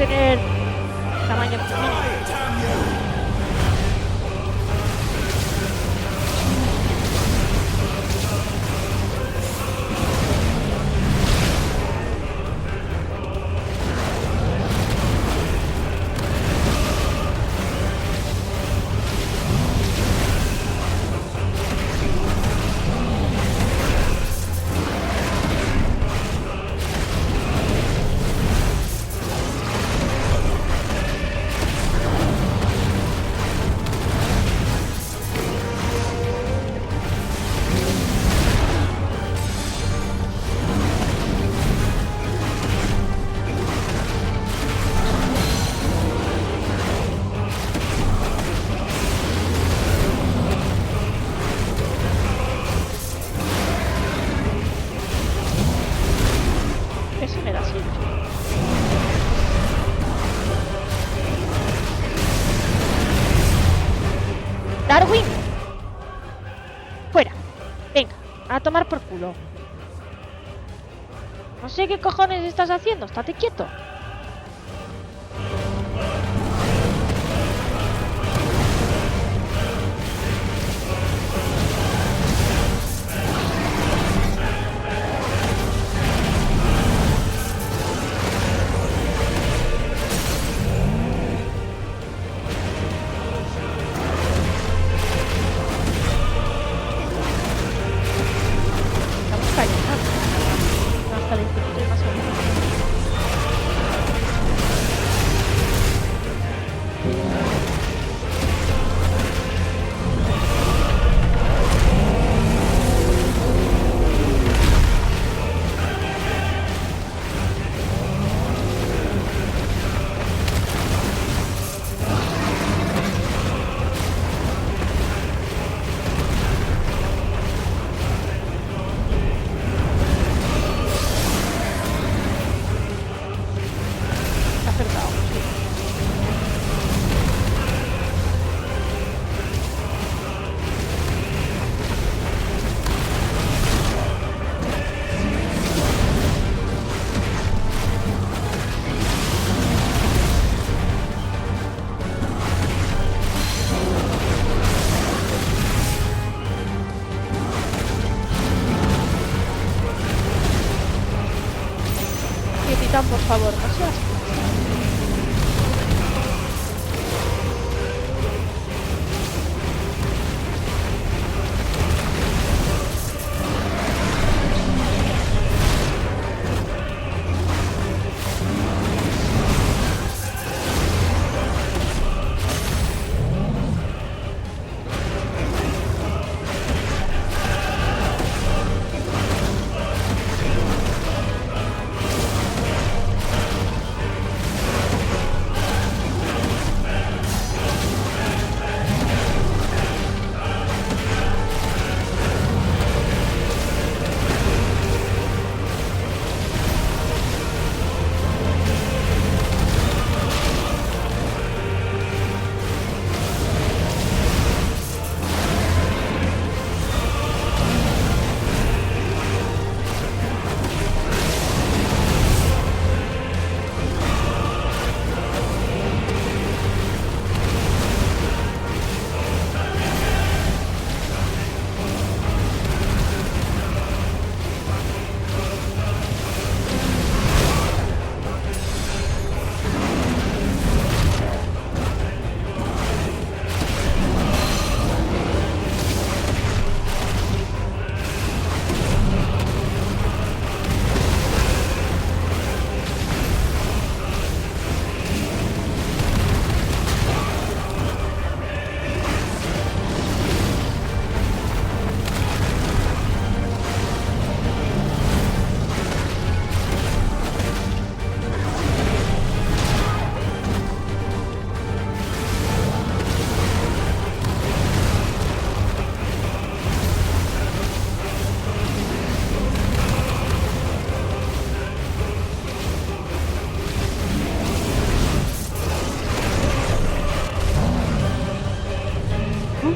tener tamaño mínimo. Darwin, fuera. Venga, a tomar por culo. No sé qué cojones estás haciendo, estate quieto. Por favor, no seas...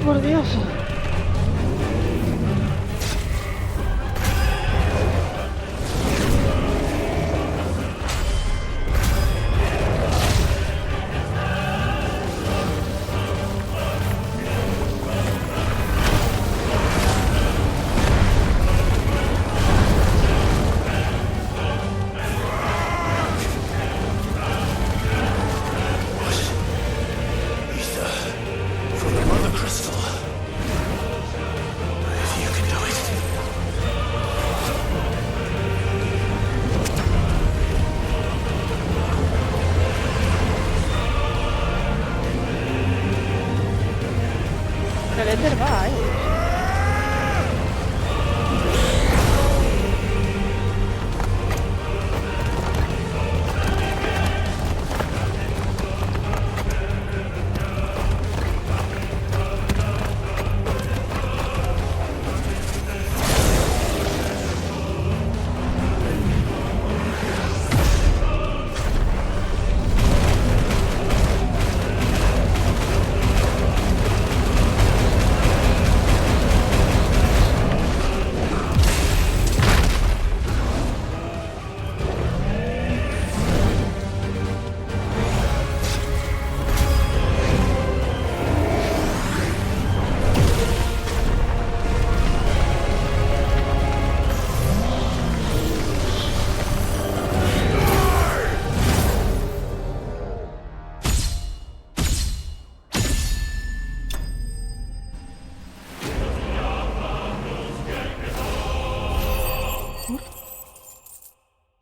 Por Dios. El Ender va,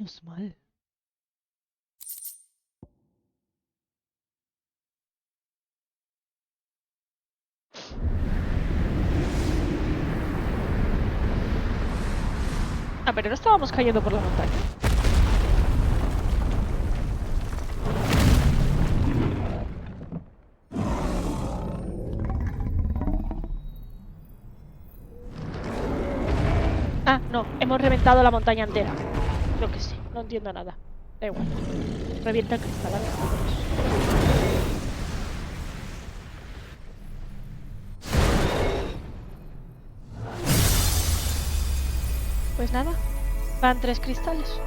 es mal. Ah, pero no estábamos cayendo por la montaña. Ah, no, hemos reventado la montaña entera. Lo que sé, no entiendo nada. Da igual. Revienta el cristal, a ver, vámonos. Pues nada, van 3 cristales.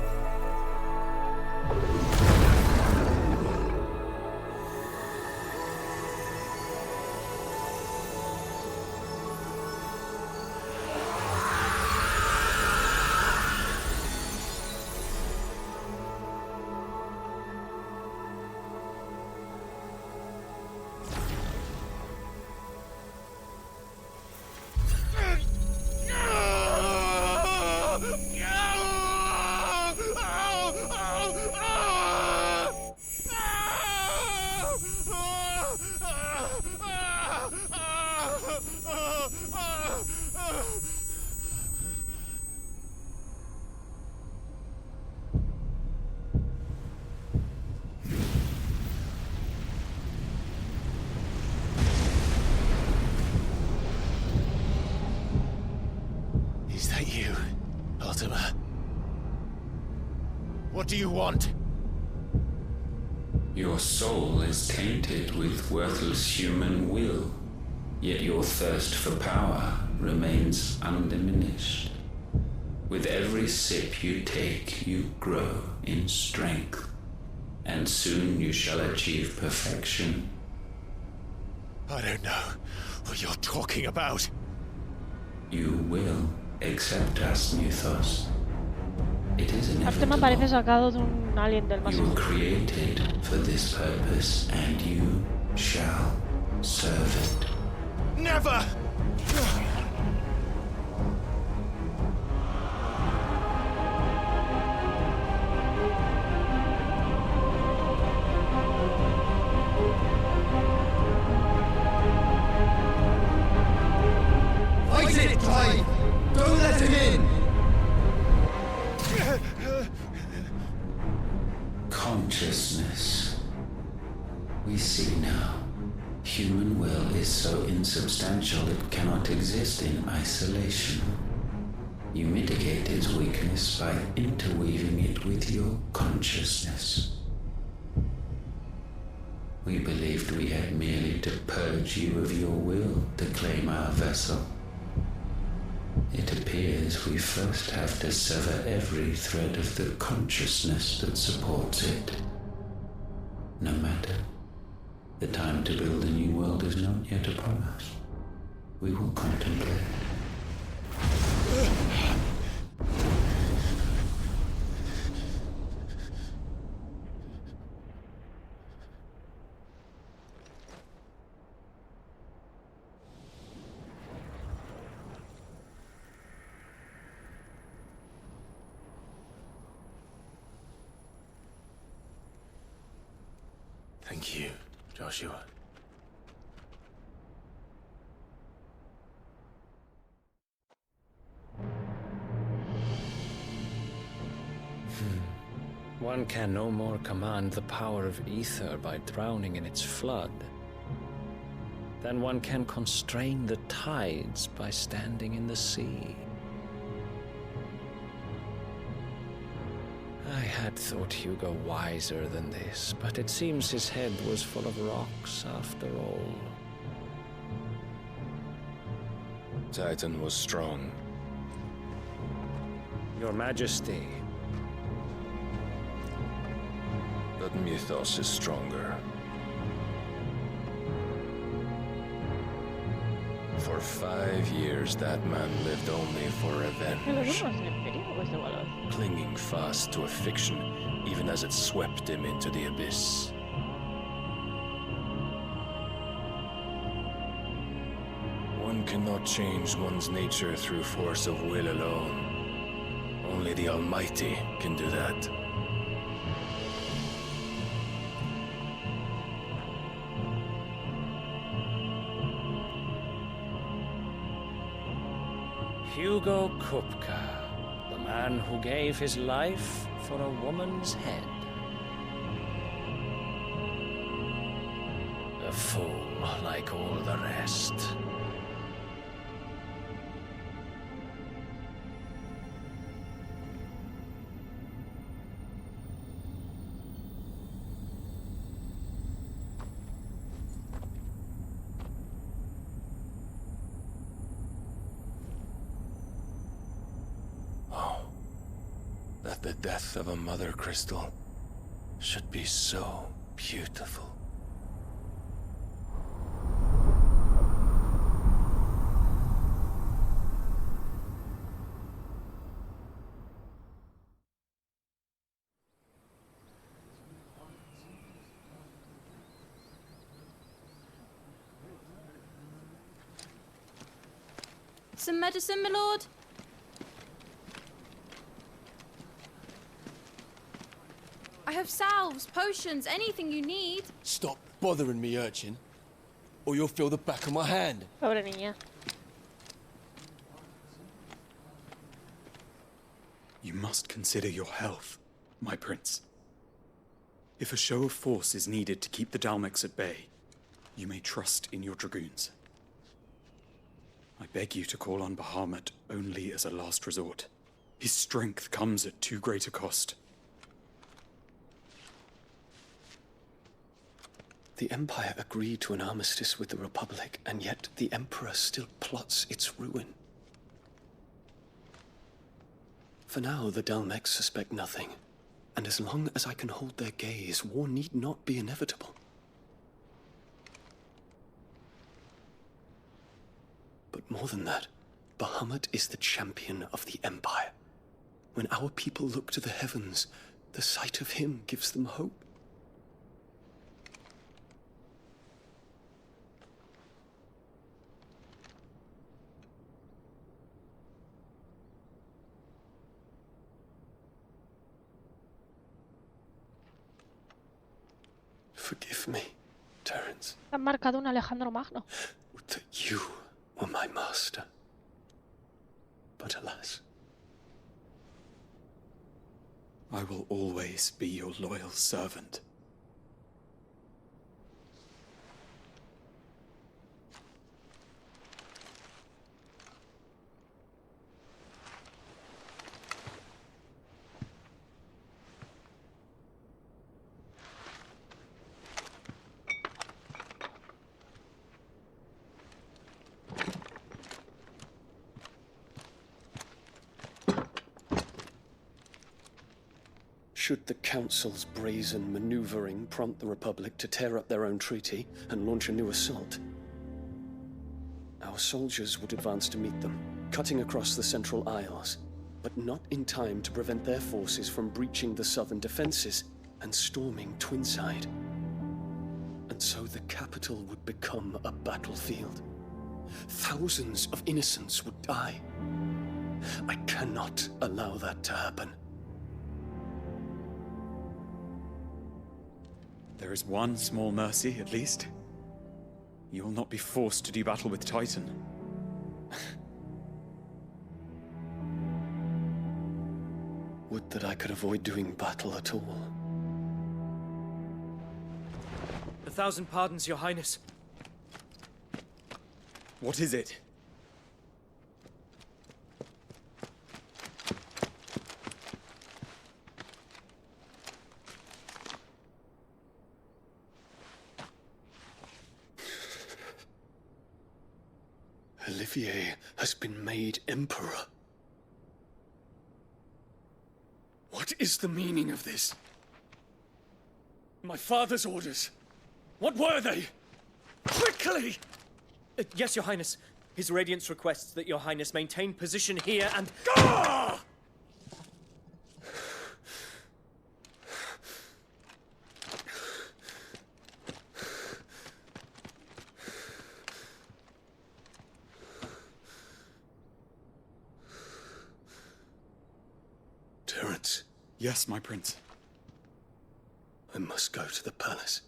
Is that you, Ultima? What do you want? Your soul is tainted with worthless human will, yet your thirst for power remains undiminished. With every sip you take, you grow in strength, and soon you shall achieve perfection. I don't know what you're talking about. You will accept us, Mythos. It is Este me parece inevitable. sacado de un alien del más You were allá. created for this purpose, and you shall serve it. Never! Fight it, Clive! Don't let him in! Consciousness. We see now. Human will is so insubstantial it cannot exist in isolation. You mitigate its weakness by interweaving it with your consciousness. We believed we had merely to purge you of your will to claim our vessel. It appears we first have to sever every thread of the consciousness that supports it. No matter. The time to build a new world is not yet upon us. We will contemplate. Thank you, Joshua. One can no more command the power of ether by drowning in its flood than one can constrain the tides by standing in the sea. I had thought Hugo wiser than this, but it seems his head was full of rocks after all. Titan was strong. Your Majesty. But Mythos is stronger. For 5 years, that man lived only for revenge, clinging fast to a fiction, even as it swept him into the abyss. One cannot change one's nature through force of will alone. Only the Almighty can do that. Hugo Kupka, the man who gave his life for a woman's head. A fool like all the rest. That the death of a mother crystal should be so beautiful. Some medicine, my lord? I have salves, potions, anything you need. Stop bothering me, urchin, or you'll feel the back of my hand. Pobre niña. You must consider your health, my prince. If a show of force is needed to keep the Dalmex at bay, you may trust in your dragoons. I beg you to call on Bahamut only as a last resort. His strength comes at too great a cost. The Empire agreed to an armistice with the Republic, and yet the Emperor still plots its ruin. For now, the Dalmex suspect nothing, and as long as I can hold their gaze, war need not be inevitable. But more than that, Bahamut is the champion of the Empire. When our people look to the heavens, the sight of him gives them hope. Forgive me, Terence. Han marcado un Alejandro Magno. Would that you were my master. But alas. I will always be your loyal servant. Should the Council's brazen maneuvering prompt the Republic to tear up their own treaty and launch a new assault, our soldiers would advance to meet them, cutting across the Central Isles, but not in time to prevent their forces from breaching the southern defenses and storming Twinside. And so the capital would become a battlefield. Thousands of innocents would die. I cannot allow that to happen. There is one small mercy, at least. You will not be forced to do battle with Titan. Would that I could avoid doing battle at all. 1,000 pardons, Your Highness. What is it? Olivier has been made emperor. What is the meaning of this? My father's orders. What were they? Quickly! Yes, Your Highness. His Radiance requests that Your Highness maintain position here and... Ah! Terence. Yes, my prince. I must go to the palace.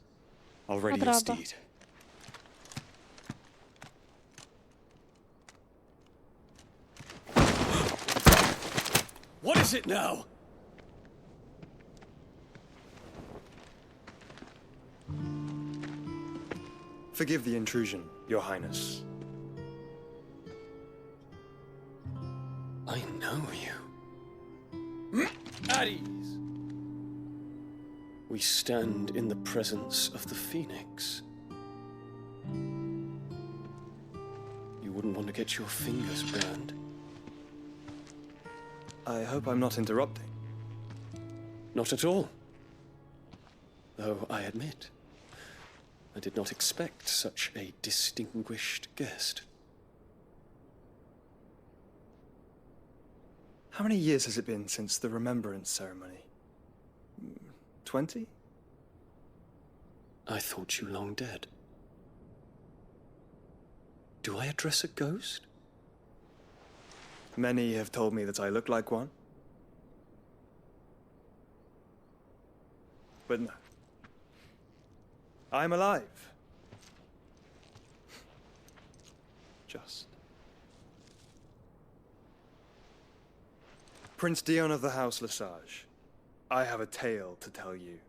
I'll ready your steed. What is it now? Forgive the intrusion, Your Highness. I know you. At ease. We stand in the presence of the Phoenix. You wouldn't want to get your fingers burned. I hope I'm not interrupting. Not at all. Though I admit, I did not expect such a distinguished guest. How many years has it been since the remembrance ceremony? 20? I thought you long dead. Do I address a ghost? Many have told me that I look like one. But no. I'm alive. Just. Prince Dion of the House Lesage, I have a tale to tell you.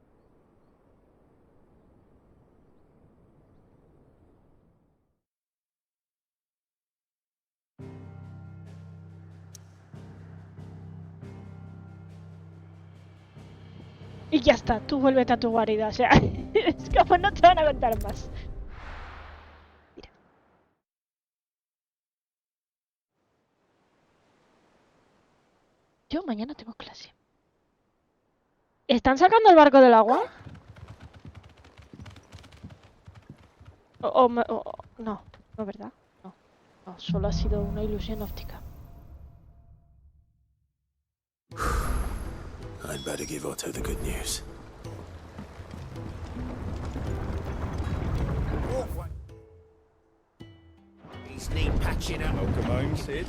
Y ya está, tú vuélvete a tu guarida, o sea, es como no te van a contar más. Mira. Yo mañana tengo clase. ¿Están sacando el barco del agua? No, no, ¿verdad? No, no, solo ha sido una ilusión óptica. I'd better give Otto the good news. He's need patching up. Welcome home, Sid.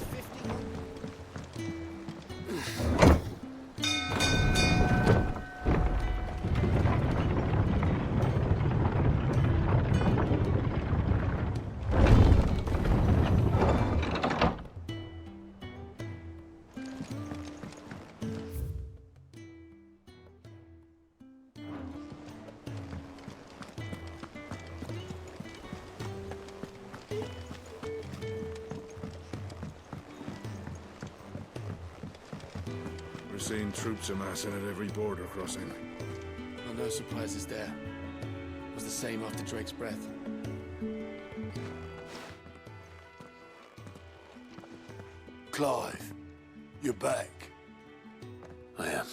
We're seeing troops amassing at every border crossing. Well, no surprises there. It was the same after Drake's breath. Clive, you're back. I am.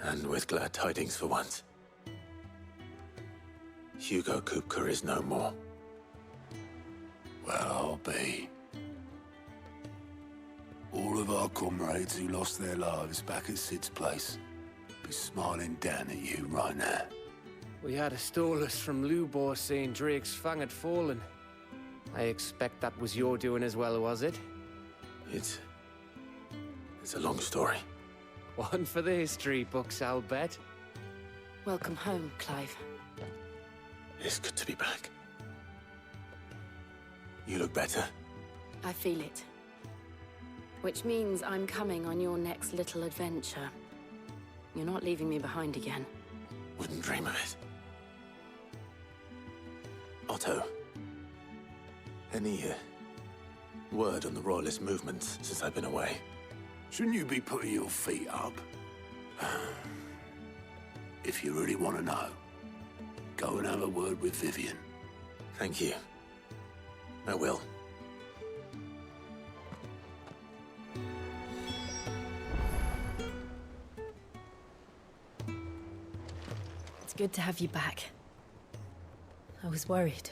And with glad tidings for once. Hugo Kupka is no more. Well, I'll be. All of our comrades who lost their lives back at Sid's place be smiling down at you right now. We had a stolus from Lubor saying Drake's fang had fallen. I expect that was your doing as well, was it? It's a long story. One for the history books, I'll bet. Welcome home, Clive. It's good to be back. You look better. I feel it. Which means I'm coming on your next little adventure. You're not leaving me behind again. Wouldn't dream of it. Otto, any word on the royalist movements since I've been away? Shouldn't you be putting your feet up? If you really want to know, go and have a word with Vivian. Thank you. I will. It's good to have you back. I was worried.